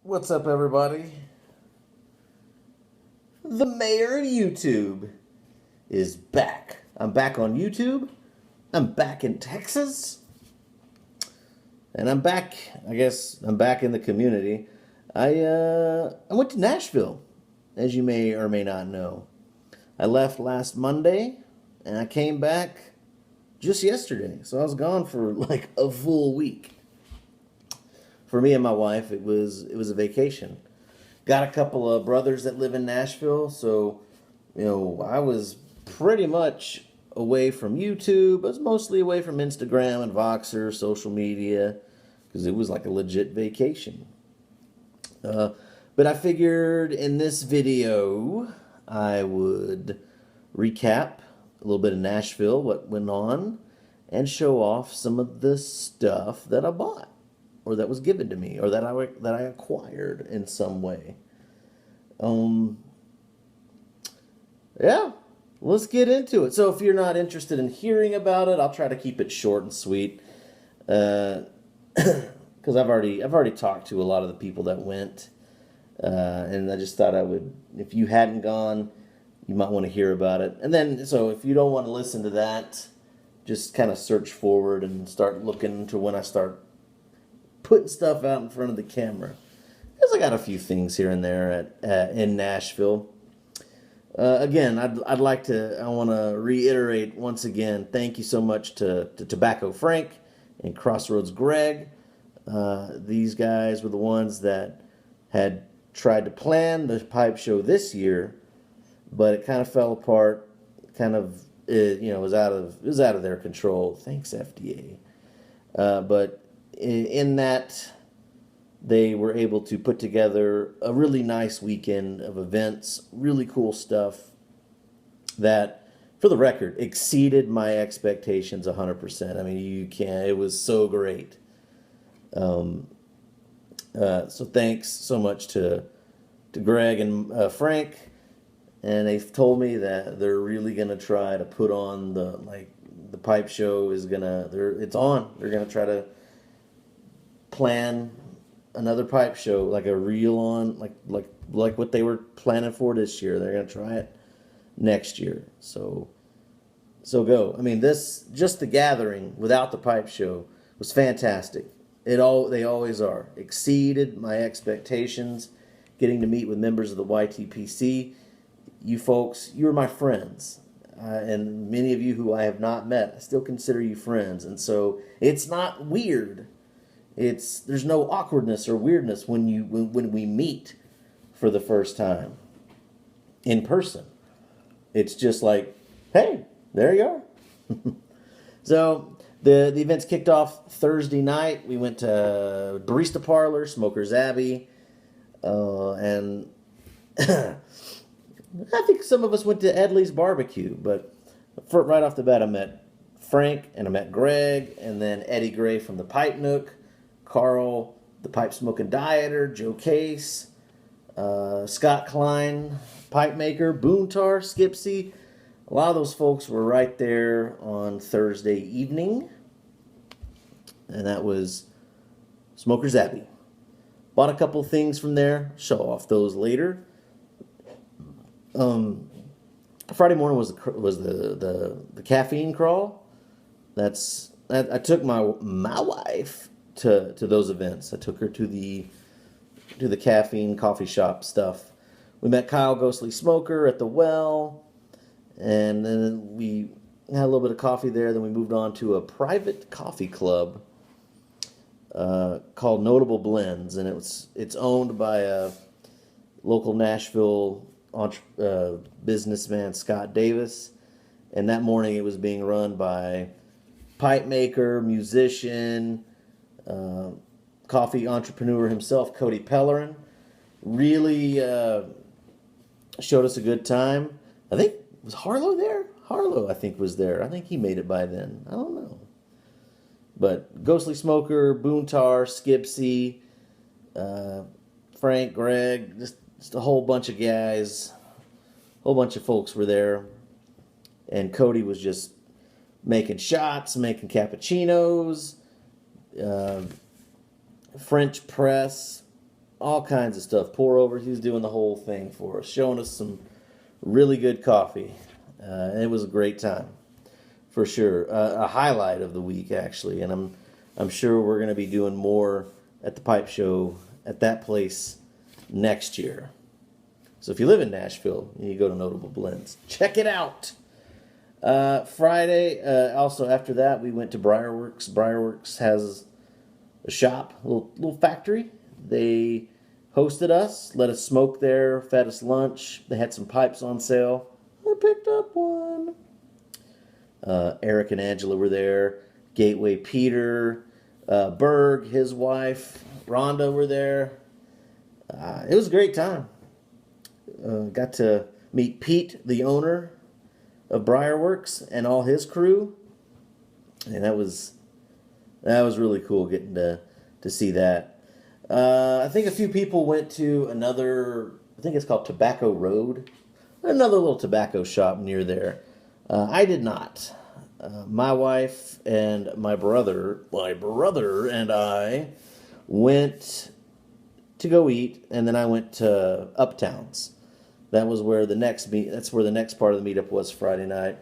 What's up, everybody? The mayor of YouTube is back. I'm back on YouTube. I'm back in Texas. And I'm back, I'm back in the community. I went to Nashville, as you may or may not know. I left last Monday, and I came back just yesterday. So I was gone for like a full week. For me and my wife, it was a vacation. Got a couple of brothers that live in Nashville, so I was pretty much away from YouTube. I was mostly away from Instagram and Voxer, social media, because it was like a legit vacation. But I figured in this video I would recap a little bit of Nashville, what went on, and show off some of the stuff that I bought, or that was given to me, or that I acquired in some way. Yeah, let's get into it. So if you're not interested in hearing about it, I'll try to keep it short and sweet, because I've already talked to a lot of the people that went, and I just thought I would. If you hadn't gone, you might want to hear about it. And then, so if you don't want to listen to that, just kind of search forward and start looking to when I start putting stuff out in front of the camera, because I got a few things here and there in Nashville. Again, I want to reiterate once again, thank you so much to Tobacco Frank and Crossroads Greg. These guys were the ones that had tried to plan the pipe show this year, but it kind of fell apart. It was out of their control. Thanks, FDA. But in that, they were able to put together a really nice weekend of events, really cool stuff that, for the record, exceeded my expectations 100%. I mean, it was so great. So thanks so much to Greg and Frank, and they've told me that they're really gonna try to put on the pipe show it's on. They're gonna try to plan another pipe show, like a real on, like what they were planning for this year. They're gonna try it next year. So go. I mean, just the gathering without the pipe show was fantastic. They always are. Exceeded my expectations. Getting to meet with members of the YTPC, you folks, you're my friends. And many of you who I have not met, I still consider you friends. And so it's not weird. There's no awkwardness or weirdness when we meet for the first time in person. It's just like, hey, there you are. So the events kicked off Thursday night. We went to Barista Parlor, Smoker's Abbey, and I think some of us went to Edley's Barbecue. But right off the bat, I met Frank and I met Greg, and then Eddie Gray from the Pipe Nook, Carl, the Pipe Smoking Dieter, Joe Case, Scott Klein, Pipe Maker, Boontar, Skipsy. A lot of those folks were right there on Thursday evening. And that was Smoker's Abbey. Bought a couple things from there. Show off those later. Friday morning was the caffeine crawl. I took my wife to those events. I took her to the caffeine coffee shop stuff. We met Kyle Ghostly Smoker at the well, and then we had a little bit of coffee there. Then we moved on to a private coffee club called Notable Blends, and it's owned by a local Nashville businessman, Scott Davis. And that morning it was being run by pipe maker, musician, coffee entrepreneur himself, Cody Pellerin. Really showed us a good time. I think, was Harlow there? Harlow, I think, was there. I think he made it by then. I don't know. But Ghostly Smoker, Boontar, Skipsy, Frank, Greg, just a whole bunch of guys, a whole bunch of folks were there. And Cody was just making shots, making cappuccinos, French press, all kinds of stuff. Pour over. He was doing the whole thing for us, showing us some really good coffee. It was a great time, for sure. A highlight of the week, actually, and I'm sure we're going to be doing more at the Pipe Show at that place next year. So if you live in Nashville and you go to Notable Blends, check it out. Friday, also after that, we went to Briarworks. Briarworks has a shop, a little factory. They hosted us, let us smoke there, fed us lunch. They had some pipes on sale. I picked up one. Eric and Angela were there. Gateway Peter, Berg, his wife, Rhonda were there. It was a great time. Got to meet Pete, the owner of Briarworks, and all his crew, and that was really cool getting to see that. I think a few people went to another, I think it's called Tobacco Road, another little tobacco shop near there. I did not. My wife and my brother and I went to go eat, and then I went to Uptowns. That was where that's where the next part of the meetup was Friday night.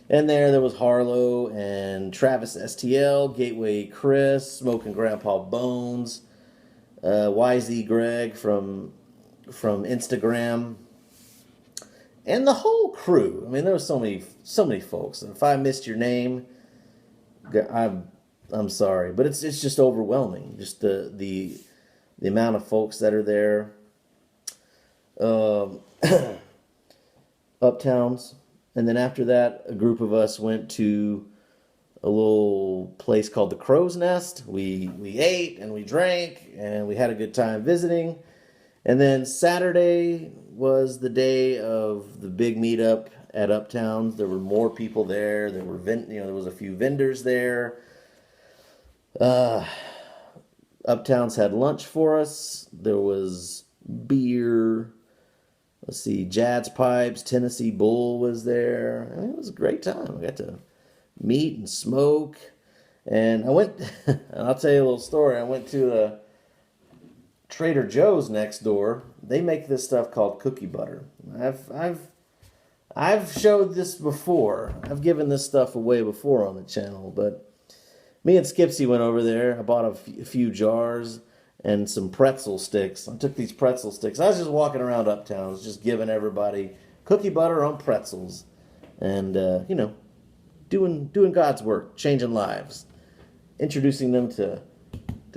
And there was Harlow and Travis STL, Gateway Chris, Smoking Grandpa Bones, YZ Greg from Instagram, and the whole crew. I mean, there was so many folks. If I missed your name, I'm sorry, but it's just overwhelming. Just the amount of folks that are there. Uptowns, and then after that, a group of us went to a little place called the Crow's Nest. We ate and we drank and we had a good time visiting. And then Saturday was the day of the big meetup at Uptowns. There were more people there. There was a few vendors there. Uptowns had lunch for us. There was beer. Let's see, Jad's Pipes, Tennessee Bull was there. I mean, it was a great time. I got to meet and smoke. And I went, and I'll tell you a little story. I went to Trader Joe's next door. They make this stuff called cookie butter. I've showed this before. I've given this stuff away before on the channel, but me and Skipsy went over there. I bought a few jars and some pretzel sticks. I took these pretzel sticks. I was just walking around Uptown, just giving everybody cookie butter on pretzels, and doing God's work, changing lives, introducing them to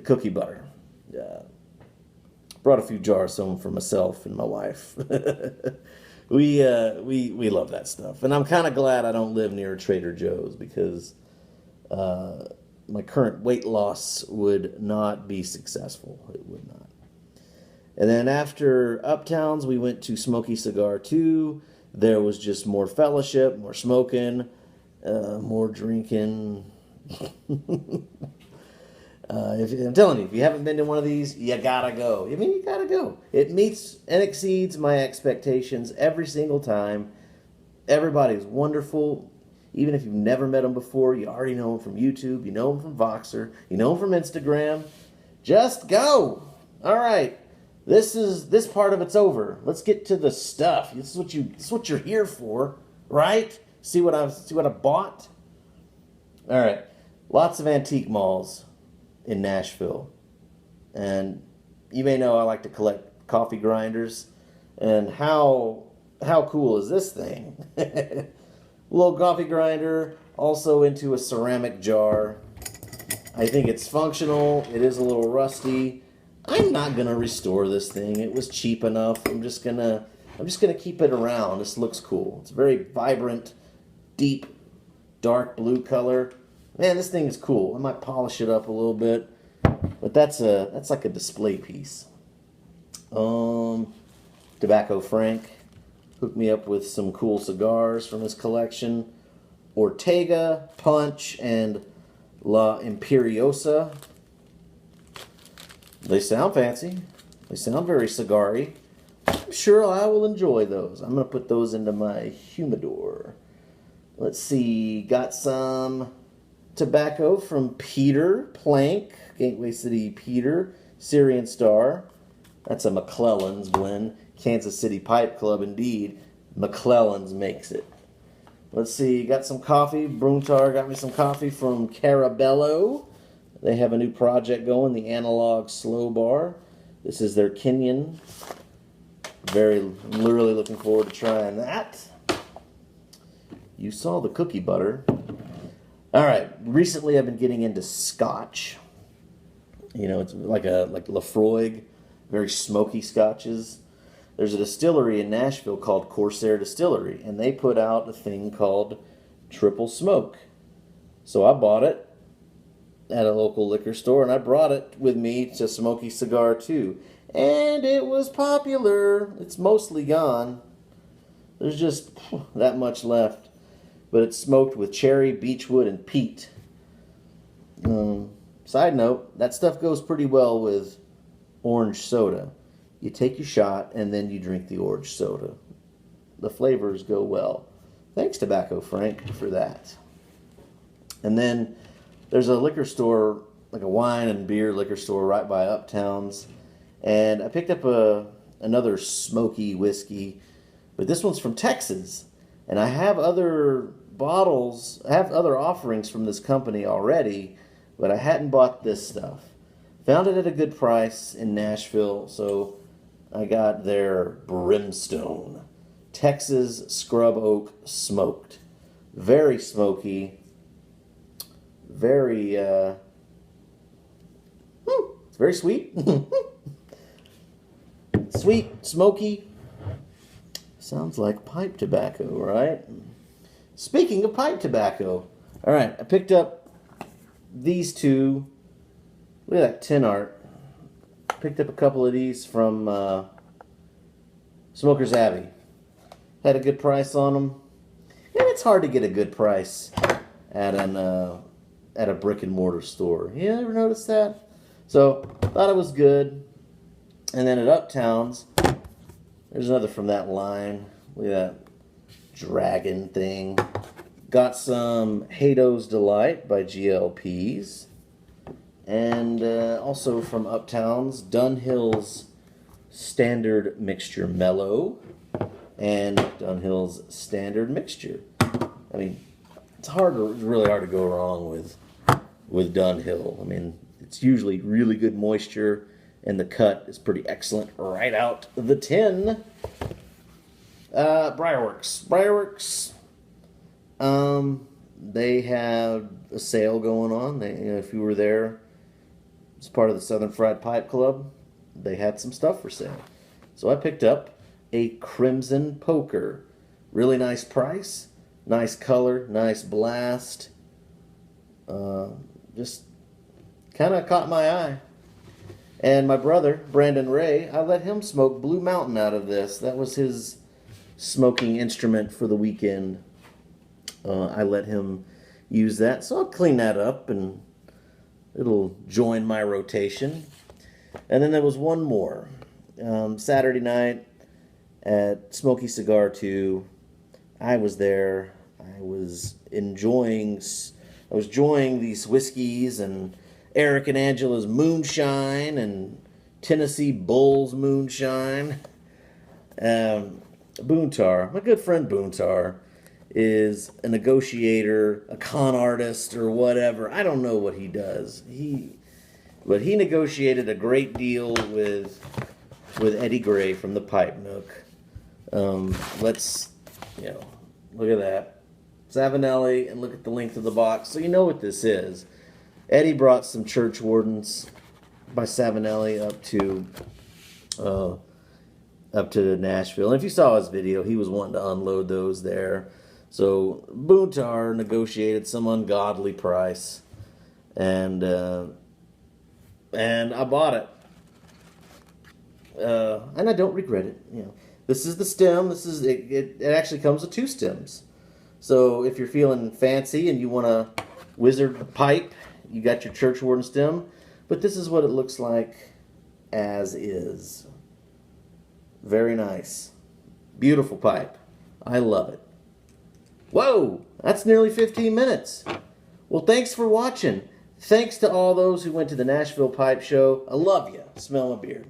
cookie butter. Brought a few jars home for myself and my wife. We love that stuff, and I'm kind of glad I don't live near Trader Joe's because my current weight loss would not be successful. It would not. And then after Uptowns, we went to Smoky Cigar 2. There was just more fellowship, more smoking, more drinking. I'm telling you, if you haven't been to one of these, you gotta go. I mean, you gotta go. It meets and exceeds my expectations every single time. Everybody's wonderful. Even if you've never met them before, you already know them from YouTube, you know them from Voxer, you know them from Instagram. Just go. All right. This part of it's over. Let's get to the stuff. This is what you're here for, right? See what I bought? All right. Lots of antique malls in Nashville. And you may know I like to collect coffee grinders. And how cool is this thing? Little coffee grinder, also into a ceramic jar. I think it's functional. It is a little rusty. I'm not gonna restore this thing. It was cheap enough. I'm just gonna keep it around. This looks cool. It's a very vibrant, deep, dark blue color. Man, this thing is cool. I might polish it up a little bit, but that's like a display piece. Tobacco Frank hooked me up with some cool cigars from his collection. Ortega, Punch, and La Imperiosa. They sound fancy. They sound very cigar-y. I'm sure I will enjoy those. I'm going to put those into my humidor. Let's see. Got some tobacco from Peter Plank, Gateway City Peter, Syrian Star. That's a McClellan's blend. Kansas City Pipe Club, indeed. McClellan's makes it. Let's see, got some coffee. Broomtar got me some coffee from Carabello. They have a new project going, the Analog Slow Bar. This is their Kenyan. I'm really looking forward to trying that. You saw the cookie butter. All right, recently I've been getting into scotch. You know, it's like Lafroig, very smoky scotches. There's a distillery in Nashville called Corsair Distillery, and they put out a thing called Triple Smoke. So I bought it at a local liquor store, and I brought it with me to Smoky Cigar too. And it was popular. It's mostly gone. There's just that much left. But it's smoked with cherry, beechwood, and peat. Side note, that stuff goes pretty well with orange soda. You take your shot, and then you drink the orange soda. The flavors go well. Thanks, Tobacco Frank, for that. And then there's a liquor store, like a wine and beer liquor store right by Uptowns. And I picked up another smoky whiskey, but this one's from Texas. And I have other bottles, I have other offerings from this company already, but I hadn't bought this stuff. Found it at a good price in Nashville, so I got their Brimstone. Texas Scrub Oak Smoked. Very smoky. Very, it's very sweet. Sweet, smoky. Sounds like pipe tobacco, right? Speaking of pipe tobacco, all right, I picked up these two. Look at that tin art. Picked up a couple of these from Smoker's Abbey. Had a good price on them. And it's hard to get a good price at a brick and mortar store. You ever notice that? So thought it was good. And then at Uptowns, there's another from that line. Look at that dragon thing. Got some Hato's Delight by GLP's. And also from Uptowns, Dunhill's Standard Mixture Mellow. And Dunhill's Standard Mixture. I mean, it's really hard to go wrong with Dunhill. I mean, it's usually really good moisture. And the cut is pretty excellent right out the tin. Briarworks. They have a sale going on. If you were there as part of the Southern Fried Pipe Club, they had some stuff for sale. So I picked up a Crimson Poker. Really nice price, nice color, nice blast. Just kind of caught my eye. And my brother, Brandon Ray, I let him smoke Blue Mountain out of this. That was his smoking instrument for the weekend. I let him use that. So I'll clean that up and it'll join my rotation. And then there was one more. Saturday night at Smoky Cigar 2. I was there. I was enjoying these whiskeys and Eric and Angela's moonshine and Tennessee Bull's moonshine. Boontar, my good friend Boontar, is a negotiator, a con artist, or whatever. I don't know what he does. But he negotiated a great deal with Eddie Gray from the Pipe Nook. Look at that. Savinelli, and look at the length of the box. So you know what this is. Eddie brought some Church Wardens by Savinelli up to Nashville. And if you saw his video, he was wanting to unload those there. So Boontar negotiated some ungodly price, and I bought it. And I don't regret it. This is the stem. It actually comes with 2 stems. So if you're feeling fancy and you want to wizard the pipe, you got your Church Warden stem. But this is what it looks like as is. Very nice. Beautiful pipe. I love it. Whoa! That's nearly 15 minutes. Well, thanks for watching. Thanks to all those who went to the Nashville Pipe Show. I love you. Smell my beard.